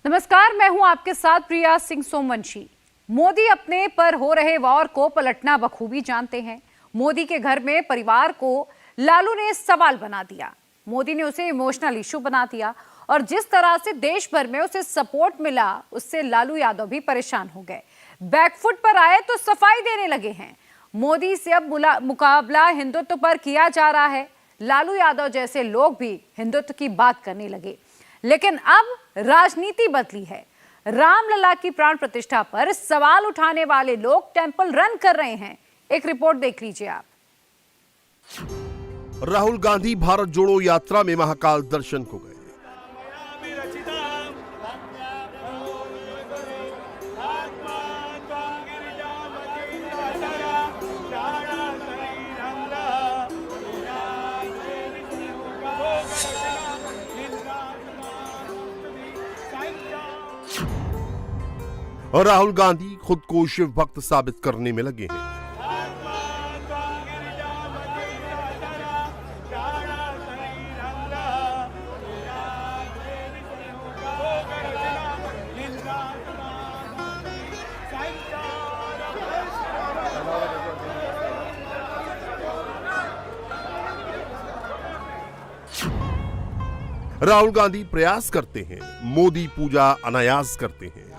नमस्कार, मैं हूं आपके साथ प्रिया सिंह सोमवंशी। मोदी अपने पर हो रहे वॉर को पलटना बखूबी जानते हैं। मोदी के घर में परिवार को लालू ने सवाल बना दिया। मोदी ने उसे इमोशनल इशू बना दिया और जिस तरह से देश भर में उसे सपोर्ट मिला, उससे लालू यादव भी परेशान हो गए। बैकफुट पर आए तो सफाई देने लगे हैं। मोदी से अब मुकाबला हिंदुत्व पर किया जा रहा है। लालू यादव जैसे लोग भी हिंदुत्व की बात करने लगे, लेकिन अब राजनीति बदली है। रामलला की प्राण प्रतिष्ठा पर सवाल उठाने वाले लोग टेंपल रन कर रहे हैं। एक रिपोर्ट देख लीजिए आप। राहुल गांधी भारत जोड़ो यात्रा में महाकाल दर्शन को गए। और राहुल गांधी खुद को शिव भक्त साबित करने में लगे हैं। राहुल गांधी प्रयास करते हैं, मोदी पूजा अनायास करते हैं।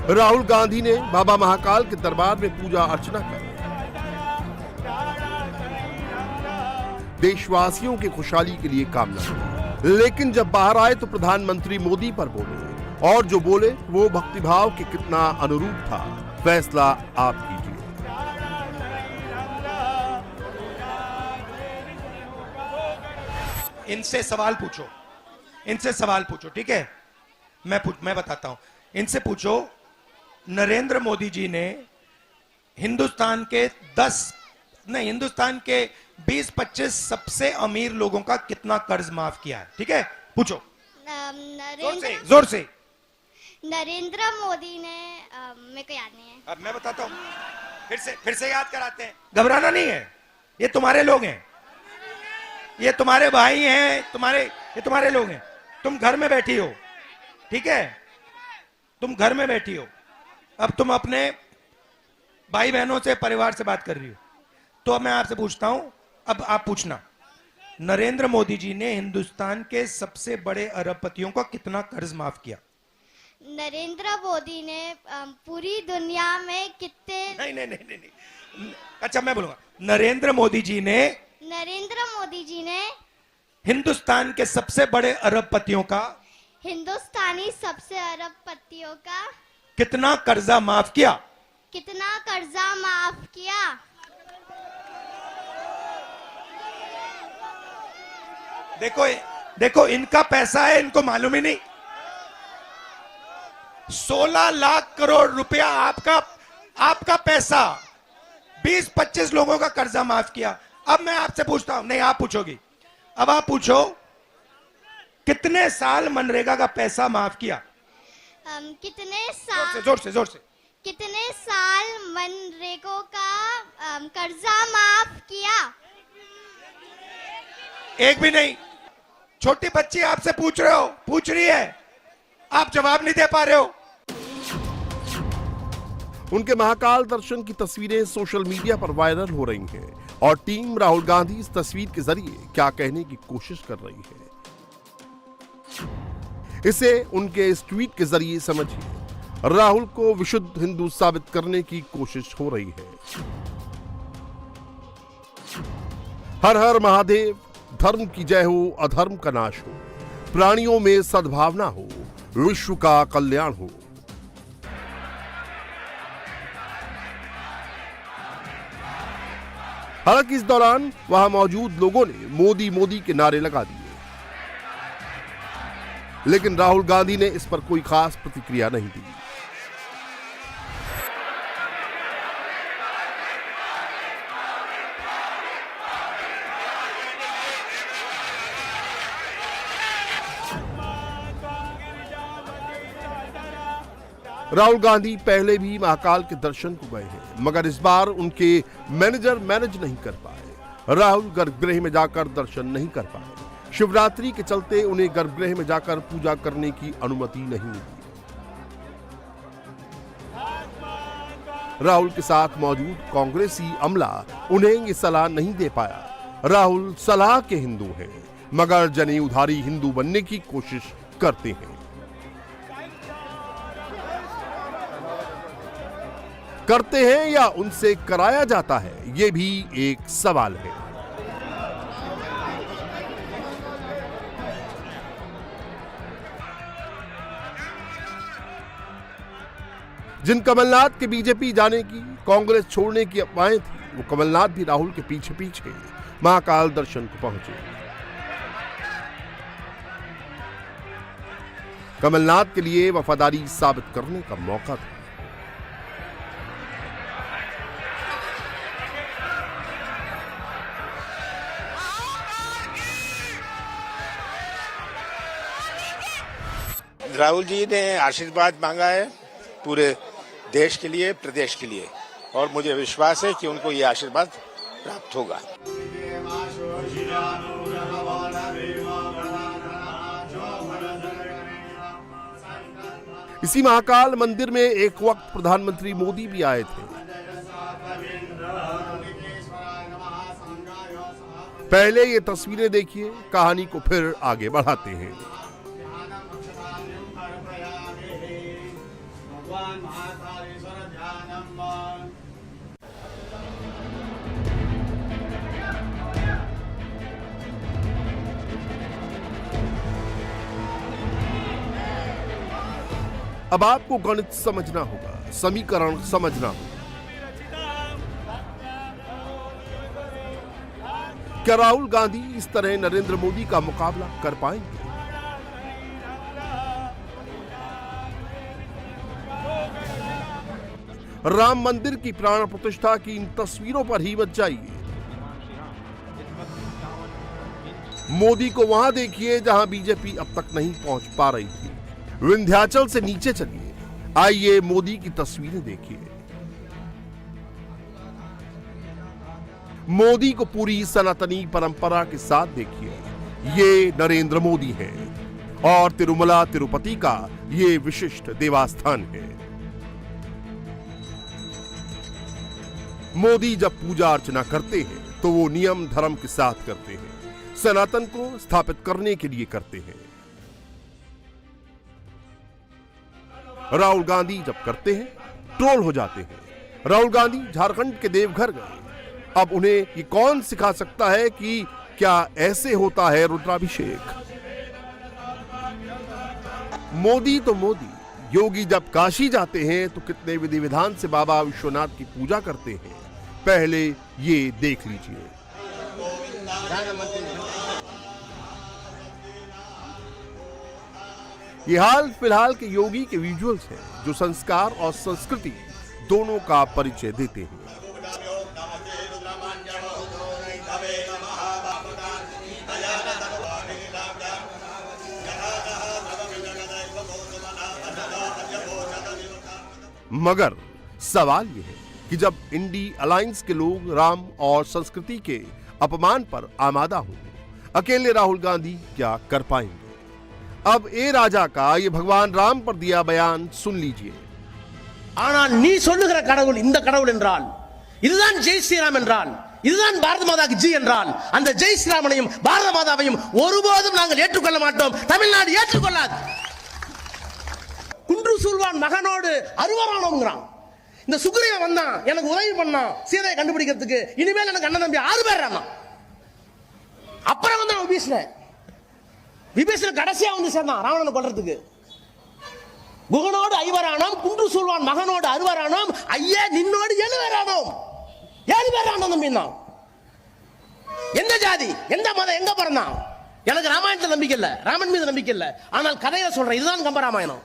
राहुल गांधी ने बाबा महाकाल के दरबार में पूजा अर्चना कर देशवासियों की खुशहाली के लिए कामना की। लेकिन जब बाहर आए तो प्रधानमंत्री मोदी पर बोले, और जो बोले वो भक्तिभाव के कितना अनुरूप था, फैसला आप कीजिए। इनसे सवाल पूछो, ठीक है? मैं बताता हूं। इनसे पूछो, नरेंद्र मोदी जी ने हिंदुस्तान के 20-25 सबसे अमीर लोगों का कितना कर्ज माफ किया है? ठीक है, पूछो जोर से। नरेंद्र मोदी ने मेरे को याद नहीं है। अब मैं बताता हूं, फिर से याद कराते हैं। घबराना नहीं है, ये तुम्हारे लोग हैं, ये तुम्हारे भाई हैं, ये तुम्हारे लोग हैं। तुम घर में बैठी हो, ठीक है? तुम घर में बैठी हो, अब तुम अपने भाई बहनों से, परिवार से बात कर रही हो। तो अब मैं आपसे पूछता हूं, अब आप पूछना, नरेंद्र मोदी जी ने हिंदुस्तान के सबसे बड़े अरबपतियों का कितना कर्ज माफ किया? नरेंद्र मोदी ने पूरी दुनिया में कितने नहीं। अच्छा, मैं बोलूंगा, नरेंद्र मोदी जी ने हिंदुस्तान के सबसे बड़े अरबपतियों का कितना कर्जा माफ किया? देखो इनका पैसा है, इनको मालूम ही नहीं। 16 लाख करोड़ रुपया आपका पैसा, 20-25 लोगों का कर्जा माफ किया। अब मैं आपसे पूछता हूं, नहीं आप पूछोगी, अब आप पूछो, कितने साल मनरेगा का पैसा माफ किया? जोर से। कितने साल मनरेगा का कर्जा माफ किया? एक भी नहीं। छोटी बच्ची आपसे पूछ रही है, आप जवाब नहीं दे पा रहे हो। उनके महाकाल दर्शन की तस्वीरें सोशल मीडिया पर वायरल हो रही हैं और टीम राहुल गांधी इस तस्वीर के जरिए क्या कहने की कोशिश कर रही है, इसे उनके इस ट्वीट के जरिए समझिए। राहुल को विशुद्ध हिंदू साबित करने की कोशिश हो रही है। हर हर महादेव, धर्म की जय हो, अधर्म का नाश हो, प्राणियों में सद्भावना हो, विश्व का कल्याण हो। हालांकि इस दौरान वहां मौजूद लोगों ने मोदी मोदी के नारे लगा दिए, लेकिन राहुल गांधी ने इस पर कोई खास प्रतिक्रिया नहीं दी। राहुल गांधी पहले भी महाकाल के दर्शन को गए हैं, मगर इस बार उनके मैनेजर मैनेज नहीं कर पाए। राहुल गर्भगृह में जाकर दर्शन नहीं कर पाए। शिवरात्रि के चलते उन्हें गर्भगृह में जाकर पूजा करने की अनुमति नहीं मिली। राहुल के साथ मौजूद कांग्रेसी अमला उन्हें ये सलाह नहीं दे पाया। राहुल सलाह के हिंदू हैं, मगर जनेऊधारी हिंदू बनने की कोशिश करते हैं। करते हैं या उनसे कराया जाता है, ये भी एक सवाल है। जिन कमलनाथ के बीजेपी जाने की, कांग्रेस छोड़ने की अफवाहें थी, वो कमलनाथ भी राहुल के पीछे पीछे महाकाल दर्शन को पहुंचे। कमलनाथ के लिए वफादारी साबित करने का मौका था। राहुल जी ने आशीर्वाद मांगा है पूरे देश के लिए, प्रदेश के लिए, और मुझे विश्वास है कि उनको ये आशीर्वाद प्राप्त होगा। इसी महाकाल मंदिर में एक वक्त प्रधानमंत्री मोदी भी आए थे। पहले ये तस्वीरें देखिए, कहानी को फिर आगे बढ़ाते हैं। अब आपको गणित समझना होगा, समीकरण समझना होगा। क्या राहुल गांधी इस तरह नरेंद्र मोदी का मुकाबला कर पाएंगे? राम मंदिर की प्राण प्रतिष्ठा की इन तस्वीरों पर ही मत जाइए। मोदी को वहां देखिए जहां बीजेपी अब तक नहीं पहुंच पा रही थी। विंध्याचल से नीचे चलिए, आइए मोदी की तस्वीरें देखिए। मोदी को पूरी सनातनी परंपरा के साथ देखिए। ये नरेंद्र मोदी है और तिरुमला तिरुपति का ये विशिष्ट देवस्थान है। मोदी जब पूजा अर्चना करते हैं तो वो नियम धर्म के साथ करते हैं, सनातन को स्थापित करने के लिए करते हैं। राहुल गांधी जब करते हैं ट्रोल हो जाते हैं। राहुल गांधी झारखंड के देवघर गए। अब उन्हें ये कौन सिखा सकता है कि क्या ऐसे होता है रुद्राभिषेक? मोदी तो मोदी, योगी जब काशी जाते हैं तो कितने विधि विधान से बाबा विश्वनाथ की पूजा करते हैं, पहले ये देख लीजिए। ये हाल फिलहाल के योगी के विजुअल्स हैं जो संस्कार और संस्कृति दोनों का परिचय देते हैं। मगर सवाल यह है कि जब इंडी अलायंस के लोग राम और संस्कृति के अपमान पर आमादा हों, अकेले राहुल गांधी क्या कर पाएंगे? अब ए राजा का ये भगवान राम पर दिया बयान सुन लीजिए। ஆனால் நீ சொல்லுகிற கடவுள் இந்த கடவுள் என்றால், இதுதான் ஜெய் ஸ்ரீராம் என்றால், இதுதான் பாரத மாதாக்கு ஜி என்றால், அந்த ஜெய் ஸ்ரீராமனையும் பாரத மாதாவையும் ஒருபோதும் நாங்கள் ஏற்றுக்கொள்ள மாட்டோம். தமிழ்நாடு ஏற்றுக்கொள்ளாது. குன்று சூழ்வான் மகனோடு அருவரானோம்ங்கறான். இந்த சுக்ரீவன் வந்தான், எனக்கு உதவி பண்ணான் சீதையை கண்டுபிடிக்கிறதுக்கு. இனிமேல் எனக்கு அண்ணன் தம்பி 6 பேர் ராமா. அப்புறம் வந்தான் விபீஷணன் கடைசியா வந்து சேர்ந்தான் ராவணனை கொல்றதுக்கு. குகனோடு ஐவரானோம், குன்று சூழ்வான் மகனோடு அருவரானோம், ஐயே நின்னோடு 7 பேரானோம். 7 பேரானோம் தம்பி. எந்த ஜாதி, எந்த மதம், எங்க பிறந்தான்? எனக்கு ராமாயணத்துல நம்பிக்கை இல்ல, ராமன் மீது நம்பிக்கை இல்ல. ஆனால் கதையை சொல்றேன், இதுதான் கம்பராமாயணம்.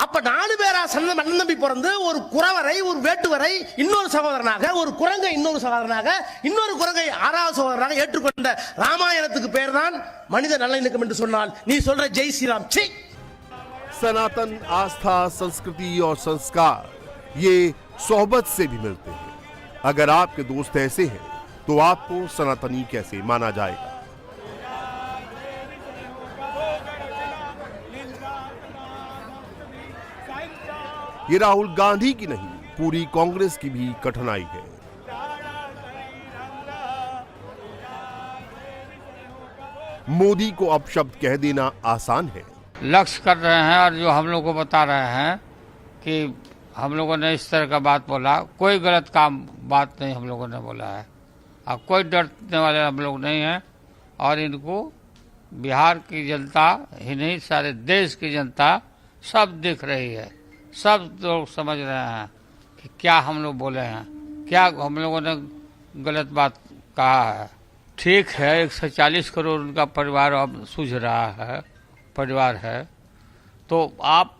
அப்ப 4 பேரா அண்ணன் தம்பி பிறந்து ஒரு குறவரை, ஒரு வேட்டுவரை இன்னொரு சகோதரனாக, ஒரு குரங்கை இன்னொரு சகோதரனாக, இன்னொரு குரங்கை 6வது சகோதரனாக ஏற்றுக்கொண்ட ராமாயணத்துக்கு பேர் தான் மனித நல்லிணக்கம் என்று சொன்னால் நீ சொல்ற ஜெய் ஸ்ரீராம். सनातन आस्था, संस्कृति और संस्कार ये सोहबत से भी मिलते हैं। अगर आपके दोस्त ऐसे हैं तो आपको सनातनी कैसे माना जाएगा? ये राहुल गांधी की नहीं, पूरी कांग्रेस की भी कठिनाई है। मोदी को अपशब्द कह देना आसान है। लक्ष्य कर रहे हैं और जो हम लोग को बता रहे हैं कि हम लोगों ने इस तरह का बात बोला, कोई गलत बात नहीं हम लोगों ने बोला है। अब कोई डरने वाले हम लोग नहीं हैं और इनको बिहार की जनता ही नहीं, सारे देश की जनता सब दिख रही है। सब लोग समझ रहे हैं कि क्या हम लोग बोले हैं, क्या हम लोगों ने गलत बात कहा है। ठीक है, 140 करोड़ उनका परिवार अब सूझ रहा है, परिवार है, तो आप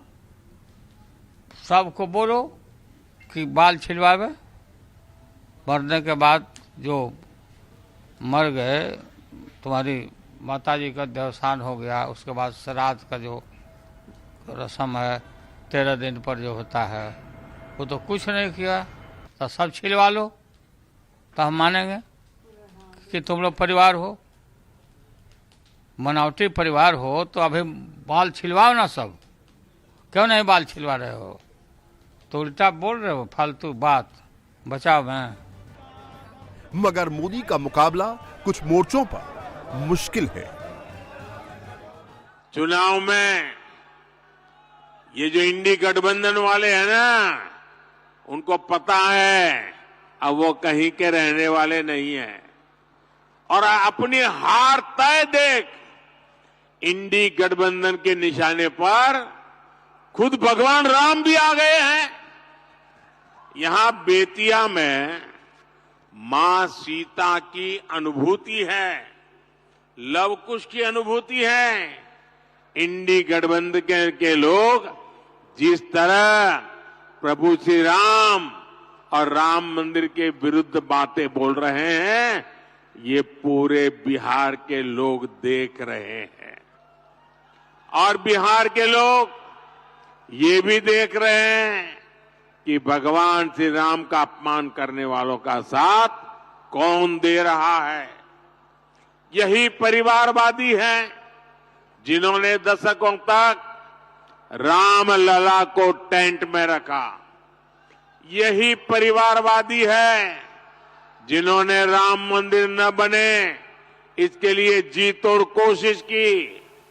सबको बोलो कि बाल छिलवावे। मरने के बाद जो मर गए, तुम्हारी माताजी का देवसान हो गया, उसके बाद श्राद्ध का जो रस्म है 13 दिन पर जो होता है, वो तो कुछ नहीं किया, तो सब छिलवा लो तो हम मानेंगे कि तुम लोग परिवार हो, बनावटी परिवार हो। तो अभी बाल छिलवाओ ना सब, क्यों नहीं बाल छिलवा रहे हो? तो उल्टा बोल रहे हो, फालतू बात, बचाओ मैं। मगर मोदी का मुकाबला कुछ मोर्चों पर मुश्किल है। चुनाव में ये जो इंडी गठबंधन वाले हैं ना, उनको पता है अब वो कहीं के रहने वाले नहीं हैं और अपनी हार तय देख इंडी गठबंधन के निशाने पर खुद भगवान राम भी आ गए हैं। यहां बेतिया में मां सीता की अनुभूति है, लव कुश की अनुभूति है। इंडी गठबंधन के लोग जिस तरह प्रभु श्री राम और राम मंदिर के विरुद्ध बातें बोल रहे हैं, ये पूरे बिहार के लोग देख रहे हैं और बिहार के लोग ये भी देख रहे हैं कि भगवान श्री राम का अपमान करने वालों का साथ कौन दे रहा है। यही परिवारवादी हैं जिन्होंने दशकों तक राम लला को टेंट में रखा। यही परिवारवादी है जिन्होंने राम मंदिर न बने इसके लिए जी तोड़ कोशिश की।